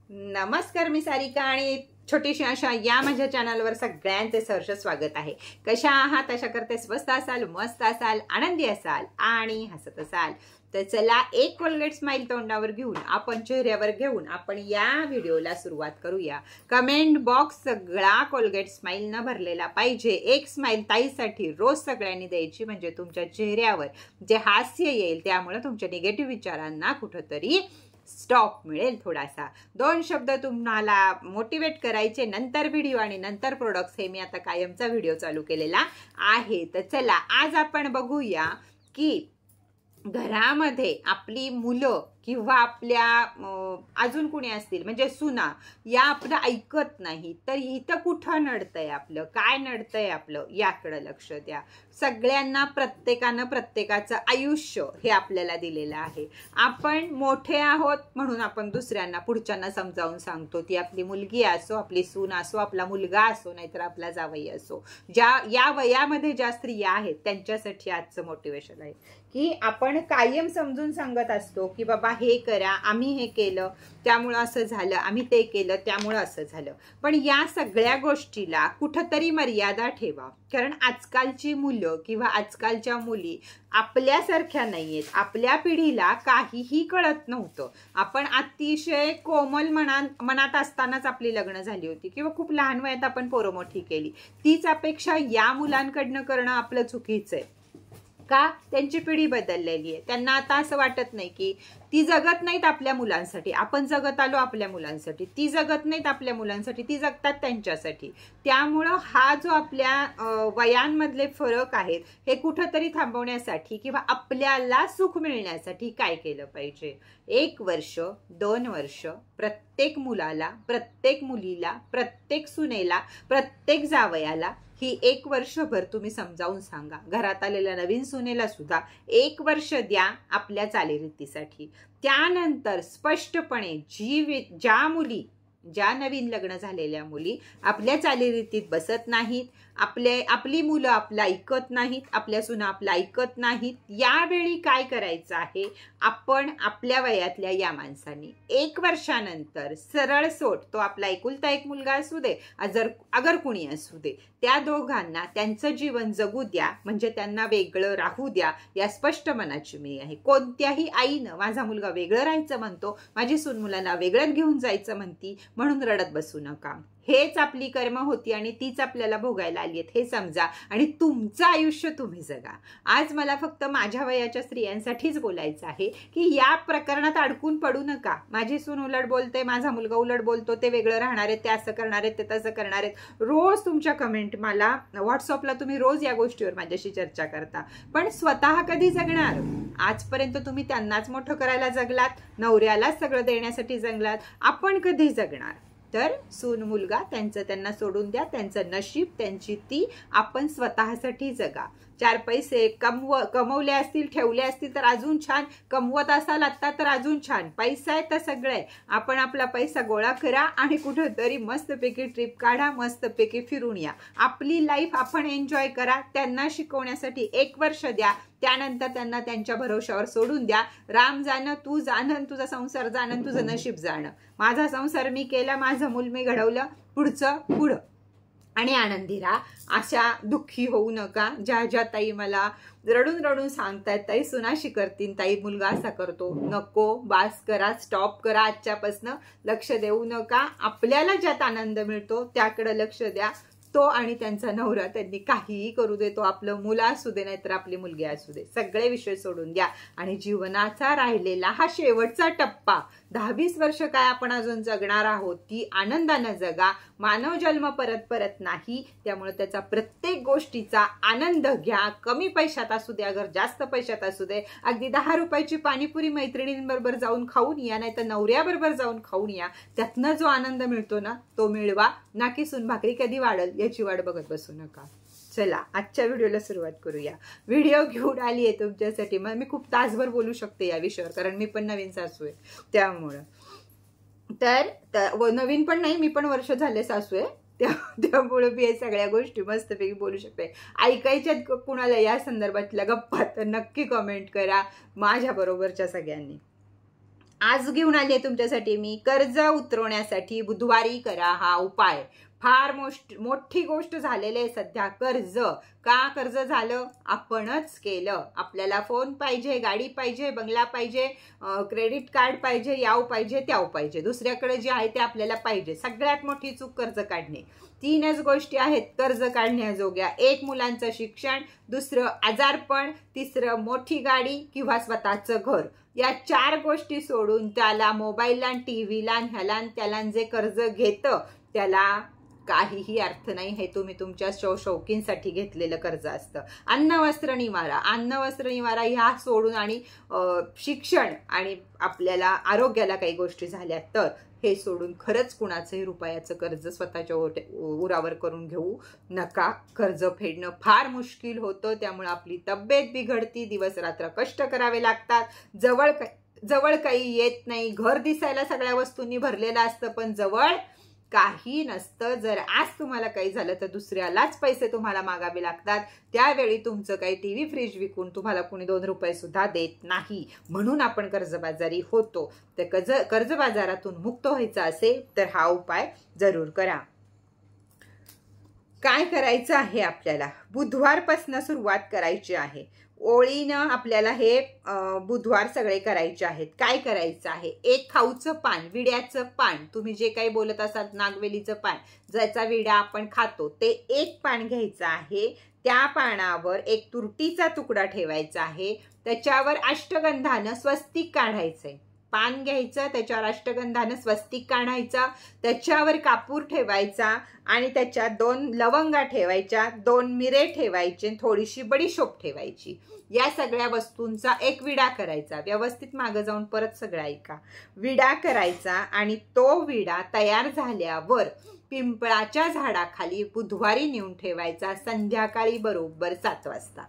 नमस्कार, मी सारिका आणि छोटीशी आशा या माझ्या चॅनलवर सगळ्यांचे सहर्ष स्वागत आहे। कशा आहात? आशा करते स्वस्त असाल, मस्त असाल, आनंदी असाल आणि हसत असाल। तर चला, एक कोलगेट स्माइल तोंडावर घेऊन आपण चेहऱ्यावर घेऊन आपण या व्हिडिओला सुरुवात करूया। कमेंट बॉक्स सगळा कोलगेट स्माइल न भरलेला पाहिजे। एक स्माइल ताईसाठी रोज सगळ्यांनी द्यायची, म्हणजे तुमच्या चेहऱ्यावर जे हास्य येईल त्यामुळे तुमच्या निगेटिव्ह विचारांना कुठेतरी स्टॉप मिळेल। थोडासा दोन शब्द तुम्हाला मोटिवेट करायचे, नंतर व्हिडिओ आणि नंतर प्रोडक्ट्स, हे मी आता कायमचा व्हिडिओ चालू केलेला आहे। तर चला, आज आपण बघूया की घरामध्ये आपली मुलं किंवा आपल्या अजून कोणी असतील, म्हणजे सुना, या आपलं ऐकत नाही तर इथं कुठं नडतंय आपलं, काय नडतंय आपलं, याकडे लक्ष द्या। सगळ्यांना प्रत्येकानं प्रत्येकाचं आयुष्य हे आपल्याला दिलेलं आहे। आपण मोठे आहोत म्हणून आपण दुसऱ्यांना पुढच्यांना समजावून सांगतो, ती आपली मुलगी असो, आपली सून असो, आपला मुलगा असो, नाहीतर आपला जावई असो। या वयामध्ये ज्या स्त्रिया आहेत त्यांच्यासाठी आजचं मोटिवेशन आहे की आपण कायम समजून सांगत असतो की बाबा हे करा, आम्ही हे केलं त्यामुळं असं झालं, आम्ही ते केलं त्यामुळं असं झालं। पण या सगळ्या गोष्टीला कुठंतरी मर्यादा ठेवा, कारण आजकालची मुलं किंवा आजकालच्या मुली आपल्यासारख्या नाहीयेत। आपल्या पिढीला काहीही कळत नव्हतं। आपण अतिशय कोमल मनात असतानाच आपली लग्न झाली होती किंवा खूप लहान वयात आपण पोरं मोठी केली। तीच अपेक्षा या मुलांकडनं करणं आपलं चुकीचं आहे का? त्यांची पिढी बदललेली आहे। त्यांना आता असं वाटत नाही की ती जगत नाहीत आपल्या मुलांसाठी, आपण जगत आलो आपल्या मुलांसाठी, ती जगत नाहीत आपल्या मुलांसाठी, ती जगतात त्यांच्यासाठी। त्यामुळं हा जो आपल्या वयांमधले फरक आहेत हे कुठंतरी थांबवण्यासाठी किंवा आपल्याला सुख मिळण्यासाठी काय केलं पाहिजे? 1 वर्ष 2 वर्ष प्रत्येक मुलाला, प्रत्येक मुलीला, प्रत्येक सुनेला, प्रत्येक जावयाला ही 1 वर्षभर तुम्ही समजावून सांगा। घरात आलेल्या नवीन सुनेला सुद्धा 1 वर्ष द्या आपल्या चालीरीतीसाठी। त्यानंतर स्पष्टपणे ज्या नवीन लग्न झालेल्या मुली आपल्या चालीरीतीत बसत नाहीत, आपली मुलं आपलं ऐकत नाहीत, आपल्या सुना आपलं ऐकत नाहीत, यावेळी काय करायचं आहे? आपण आपल्या वयातल्या या माणसांनी 1 वर्षानंतर सरळ सोड, तो आपला एकुलता एक मुलगा असू दे, अगर कुणी असू दे, त्या दोघांना त्यांचं जीवन जगू द्या, म्हणजे त्यांना वेगळं राहू द्या। या स्पष्ट मनाची मी आहे। कोणत्याही आईनं माझा मुलगा वेगळं राहायचं म्हणतो, माझी सून मुलांना वेगळं घेऊन जायचं म्हणती म्हणून रडत बसू नका। हेच आपली कर्म होती आणि तीच आपल्याला भोगायला आली आहेत हे समजा आणि तुमचं आयुष्य तुम्ही जगा। आज मला फक्त माझ्या वयाच्या स्त्रियांसाठीच बोलायचं आहे की या प्रकरणात अडकून पडू नका। माझी सून उलट बोलते, माझा मुलगा उलट बोलतो, ते वेगळं राहणार आहेत, ते असं करणार आहेत, ते तसं करणार आहेत। रोज तुमच्या कमेंट मला व्हॉट्सअपला तुम्ही रोज या गोष्टीवर माझ्याशी चर्चा करता, पण स्वतः कधी जगणार? आजपर्यंत तुम्ही त्यांनाच मोठं करायला जगलात, नवऱ्यालाच सगळं देण्यासाठी जगलात, आपण कधी जगणार? तर सून मुलगा त्यांचं त्यांना सोडून द्या, त्यांचं नशीब त्यांची ती, आपण स्वतःसाठी जगा। 4 पैसे कमवले असतील, ठेवले असतील तर अजून छान, कमवत असाल आता तर अजून छान, पैसा आहे तर सगळं आहे। आपण आपला पैसा गोळा करा आणि कुठेतरी मस्तपैकी ट्रिप काढा, मस्तपैकी फिरून या, आपली लाईफ आपण एन्जॉय करा। त्यांना शिकवण्यासाठी 1 वर्ष द्या, त्यानंतर त्यांना त्यांच्या भरोशावर सोडून द्या। राम जाणं, तू जाणं, तुझा संसार जाणं, तुझं नशीब जाणं। माझा संसार मी केला, माझं मूल मी घडवलं, पुढचं पुढं आणि आनंदी राहा। अशा दुःखी होऊ नका। ज्या ताई मला रडून रडून सांगतायत, ताई सुनाशी करतीन, ताई मुलगा असा करतो, नको, बास करा, स्टॉप करा। आजच्यापासून लक्ष देऊ नका। आपल्याला ज्यात आनंद मिळतो त्याकडे लक्ष द्या। तो आणि त्यांचा नवरा त्यांनी काहीही करू दे, तो आपलं मुलं असू दे नाहीतर आपली मुलगी असू दे, सगळे विषय सोडून द्या आणि जीवनाचा राहिलेला हा शेवटचा टप्पा 10-20 वर्ष काय आपण अजून जगणार आहोत, ती आनंदानं जगा। मानव जन्म परत नाही, त्यामुळे त्याचा प्रत्येक गोष्टीचा आनंद घ्या। कमी पैशात असू दे, अगर जास्त पैशात असू दे, अगदी 10 रुपयाची पाणीपुरी मैत्रिणींबरोबर जाऊन खाऊन या, नाहीतर नवऱ्याबरोबर जाऊन खाऊन या। त्यातनं जो आनंद मिळतो ना तो मिळवा, ना की सून भाकरी कधी वाढल याची वाट बघत बसू नका। चला, आजच्या व्हिडिओला सुरुवात करूया। व्हिडिओ घेऊन आली आहे तुमच्यासाठी, मग मी खूप तासभर बोलू शकते या विषयावर, कारण मी पण नवीन सासू आहे त्यामुळं। तर नवीन पण नाही, मी पण वर्ष झाले सासू आहे, त्यामुळे मी हे सगळ्या गोष्टी मस्तपैकी बोलू शकते। ऐकायच्यात कुणाला या संदर्भातल्या गप्पा तर नक्की कमेंट करा माझ्या बरोबरच्या सगळ्यांनी। आज घेऊन आले तुमच्यासाठी मी कर्ज उतरवण्यासाठी बुधवारी करा हा उपाय। फार मोठी गोष्ट झालेली आहे सध्या कर्ज। का कर्ज झालं? आपणच केलं। आपल्याला फोन पाहिजे, गाडी पाहिजे, बंगला पाहिजे, क्रेडिट कार्ड पाहिजे, याव पाहिजे, त्याव पाहिजे, दुसऱ्याकडे जे आहे ते आपल्याला पाहिजे। सगळ्यात मोठी चूक कर्ज काढणे। 3च गोष्टी आहेत कर्ज काढण्याजोग्या, एक मुलांचं शिक्षण, दुसरं आजारपण, तिसरं मोठी गाडी किंवा स्वतःचं घर। या 4 गोष्टी सोडून त्याला मोबाईलला, टीव्हीला, ह्याला त्याला जे कर्ज घेतं त्याला काहीही अर्थ नाही। हे तुम्ही तुमच्या शौकींसाठी घेतलेलं कर्ज असतं। अन्न वस्त्र निवारा ह्या सोडून आणि शिक्षण आणि आपल्याला आरोग्याला काही गोष्टी झाल्या तर हे सोडून खरंच कुणाचंही रुपयाचं कर्ज स्वतःच्या उरावर करून घेऊ नका। कर्ज फेडणं फार मुश्किल होतं, त्यामुळे आपली तब्येत बिघडती, दिवस रात्र कष्ट करावे लागतात। जवळ काही येत नाही। घर दिसायला सगळ्या वस्तूंनी भरलेलं असतं पण जवळ काही नसतं। जर आज तुम्हाला काही झालं तर दुसऱ्यालाच पैसे तुम्हाला मागावे लागतात। त्यावेळी तुमचं काही टीव्ही फ्रीज विकून तुम्हाला कोणी 2 रुपये सुद्धा देत नाही, म्हणून आपण कर्जबाजारी होतो। तर कर्जबाजारातून मुक्त व्हायचं असेल तर हा उपाय जरूर करा। काय करायचं आहे आपल्याला? बुधवारपासून सुरुवात करायची आहे। ओळीनं आपल्याला हे बुधवार सगळे करायचे आहेत। काय करायचं आहे? एक खाऊचं पान, विड्याचं पान, तुम्ही जे काही बोलत असाल नागवेलीचं पान, ज्याचा विडा आपण खातो ते एक पान घ्यायचं आहे। त्या पानावर एक तुरटीचा तुकडा ठेवायचा आहे। त्याच्यावर अष्टगंधानं स्वस्तिक काढायचंय। पान घ्यायचं, त्याच्यावर अष्टगंधानं स्वस्तिक काढायचा, त्याच्यावर कापूर ठेवायचा आणि त्याच्यात 2 लवंगा ठेवायच्या, 2 मिरे ठेवायचे, थोडीशी बडीशोप ठेवायची। या सगळ्या वस्तूंचा एक विडा करायचा। व्यवस्थित मागे जाऊन परत सगळं ऐका। विडा करायचा आणि तो विडा तयार झाल्यावर पिंपळाच्या झाडाखाली बुधवारी नेऊन ठेवायचा, संध्याकाळी बरोबर 7 वाजता।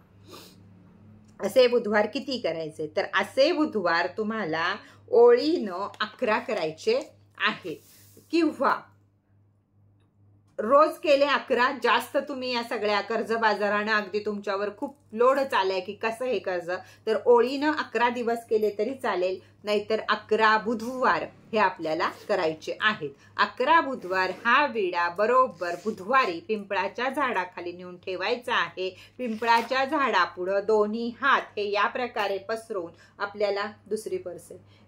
असे बुधवार किती करायचे? तर असे बुधवार तुम्हाला ओळीनं 11 करायचे आहेत, किंवा रोज केले 11। जास्त तुम्ही या सगळ्या कर्ज बाजारानं अगदी तुमच्यावर खूप लोड चाललाय की कसं हे कर्ज, तर ओळीनं 11 दिवस केले तरी चालेल, नाहीतर 11 बुधवार हे आपल्याला करायचे आहेत। 11 बुधवार हा विडा बरोबर बुधवारी पिंपळाच्या झाडाखाली नेऊन ठेवायचा आहे। पिंपळाच्या झाडापुढं दोन्ही हात हे या प्रकारे पसरून आपल्याला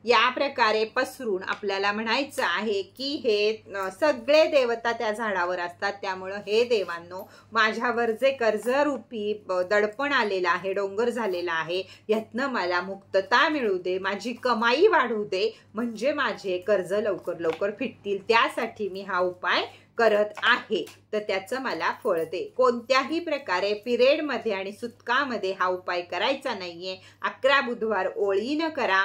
या प्रकारे पसरून आपल्याला म्हणायचं आहे की हे सगळे देवता त्या झाडावर असतात, त्यामुळं हे देवांनो माझ्यावर जे कर्जरूपी दडपण आलेलं आहे, डोंगर झालेला आहे, यातनं मला मुक्तता मिळू दे, माझी कमाई वाढू दे, म्हणजे माझे कर्ज लवकर लवकर फिटतील। त्यासाठी मी हा उपाय करत आहे, तर त्याचं मला फळ दे। कोणत्याही प्रकारे पिरियड मध्ये आणि सुतकामध्ये हा उपाय करायचा नाहीये। 11 बुधवार ओळीनं करा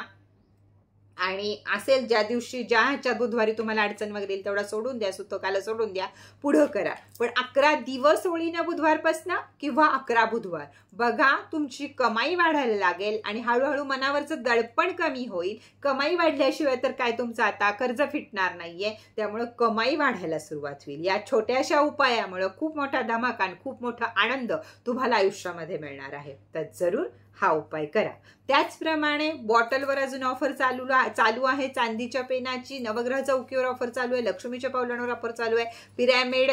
आणि असेल ज्या दिवशी ज्या ह्याच्या बुधवारी तुम्हाला अडचण वगैरे येईल तेवढा सोडून द्या, सुतकाला सोडून द्या, पुढं करा। पण 11 दिवस ओळीनं बुधवारपासून किंवा 11 बुधवार बघा, तुमची कमाई वाढायला लागेल आणि हळूहळू मनावरचं दडपण कमी होईल। कमाई वाढल्याशिवाय तर काय तुमचं आता कर्ज फिटणार नाहीये, त्यामुळे कमाई वाढायला सुरुवात होईल। या छोट्याशा उपायामुळे खूप मोठा धमाका आणि खूप मोठा आनंद तुम्हाला आयुष्यामध्ये मिळणार आहे, तर जरूर हा उपाय करा। त्याचप्रमाणे बॉटलवर अजून ऑफर चालू आहे। चांदीच्या पेनाची, नवग्रह चौकीवर ऑफर चालू आहे, लक्ष्मीच्या पावलांवर ऑफर चालू आहे, पिरॅमिड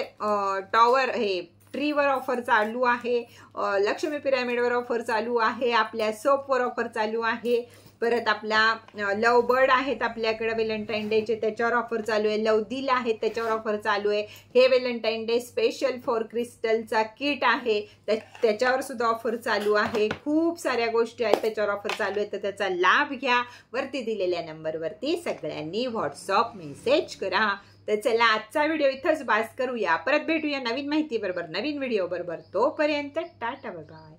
टॉवर हे ट्रीवर ऑफर चालू आहे, लक्ष्मी पिरॅमिडवर ऑफर चालू आहे, आपल्या सोपवर ऑफर चालू आहे, परत आपला लव बर्ड आहेत आपल्याकडे व्हॅलेंटाईन डेचे, त्याच्यावर ऑफर चालू आहे, लव दिल आहेत त्याच्यावर ऑफर चालू आहे, हे व्हॅलेंटाईन डे स्पेशल फॉर क्रिस्टलचा किट आहे त्याच्यावर सुद्धा ऑफर चालू आहे। खूप साऱ्या गोष्टी आहेत त्याच्यावर ऑफर चालू आहे, तर त्याचा लाभ घ्या। वरती दिलेल्या नंबरवरती सगळ्यांनी व्हॉट्सअप मेसेज करा। तर चला आजचा व्हिडिओ इथंच बास करूया, परत भेटूया नवीन माहिती बरोबर, नवीन व्हिडिओ बरोबर। तोपर्यंत टाटा बाय बाय।